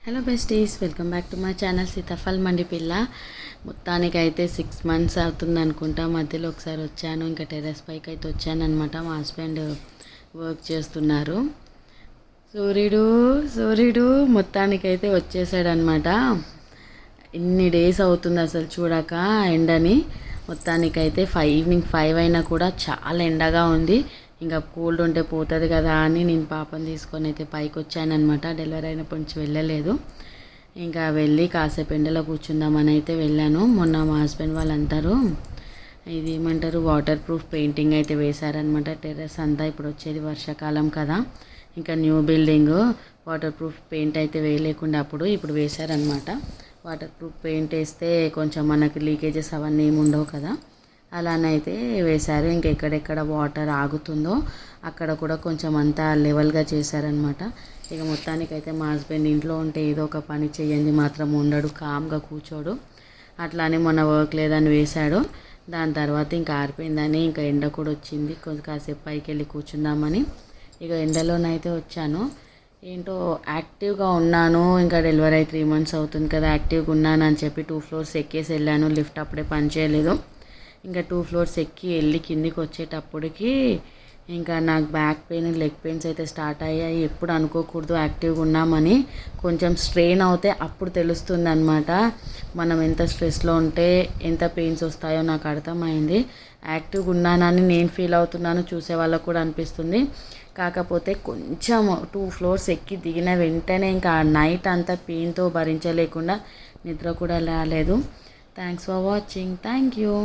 Hello besties, welcome back to my channel Sitaphal Mandi పిల్ల. మొత్తానికైతే 6 months అవుతుంది అనుకుంటా. మధ్యలో ఒకసారి వచ్చాను, ఇంకా టెర్రస్ పైకి అయితే వచ్చాను అనమాట. మా హస్బెండ్ వర్క్ చేస్తున్నారు. సూర్యుడు మొత్తానికైతే వచ్చేసాడనమాట. ఇన్ని డేస్ అవుతుంది అసలు చూడక ఎండని. మొత్తానికైతే ఈవినింగ్ 5 అయినా కూడా చాలా ఎండగా ఉంది. ఇంకా కోల్డ్ ఉంటే పోతుంది కదా అని నేను పాపని తీసుకొని అయితే పైకి వచ్చానమాట. డెలివరీ అయినప్పటి నుంచి వెళ్ళలేదు. ఇంకా వెళ్ళి కాసేపు ఎండలో కూర్చుందామని అయితే వెళ్ళాను. మొన్న మా హస్బెండ్ వాళ్ళందరూ ఇది ఏమంటారు వాటర్ ప్రూఫ్ పెయింటింగ్ అయితే వేశారనమాట. టెర్రస్ అంతా ఇప్పుడు వచ్చేది వర్షాకాలం కదా, ఇంకా new building water proof paint అయితే వేయలేకుండా ఇప్పుడు వేశారనమాట. వాటర్ ప్రూఫ్ పెయింట్ వేస్తే కొంచెం మనకి లీకేజెస్ అవన్నీ ఏమి ఉండవు కదా, అలానైతే వేశారు. ఇంకెక్కడెక్కడ వాటర్ ఆగుతుందో అక్కడ కూడా కొంచెం అంతా లెవెల్గా చేశారనమాట. ఇక మొత్తానికైతే మా హస్బెండ్ ఇంట్లో ఉంటే ఏదో ఒక పని చేయండి మాత్రం ఉండడు, కామ్గా కూర్చోడు. అట్లానే మొన్న వర్క్ లేదని వేశాడు. దాని తర్వాత ఇంకా ఆరిపోయిందని ఇంకా ఎండ కూడా వచ్చింది, కొంచెం కాసేపు పైకి వెళ్ళి కూర్చుందామని ఇక ఎండలోనైతే వచ్చాను. ఏంటో యాక్టివ్గా ఉన్నాను. ఇంకా డెలివరీ అయి 3 months అవుతుంది కదా, యాక్టివ్గా ఉన్నాను అని చెప్పి 2 floors ఎక్కేసి వెళ్ళాను. లిఫ్ట్ అప్పుడే పని చేయలేదు. ఇంకా 2 floors ఎక్కి వెళ్ళి కిందికి వచ్చేటప్పటికి ఇంకా నాకు బ్యాక్ పెయిన్, లెగ్ పెయిన్స్ అయితే స్టార్ట్ అయ్యాయి. ఎప్పుడు అనుకోకూడదు యాక్టివ్గా ఉన్నామని. కొంచెం స్ట్రెయిన్ అవుతే అప్పుడు తెలుస్తుంది అనమాట మనం ఎంత స్ట్రెస్లో ఉంటే ఎంత పెయిన్స్ వస్తాయో. నాకు అర్థమైంది. యాక్టివ్గా ఉన్నానని నేను ఫీల్ అవుతున్నాను, చూసే వాళ్ళకు కూడా అనిపిస్తుంది. కాకపోతే కొంచెం 2 floors ఎక్కి దిగిన వెంటనే ఇంకా నైట్ అంతా పెయిన్తో భరించలేకుండా నిద్ర కూడా రాలేదు. Thanks for watching. Thank you.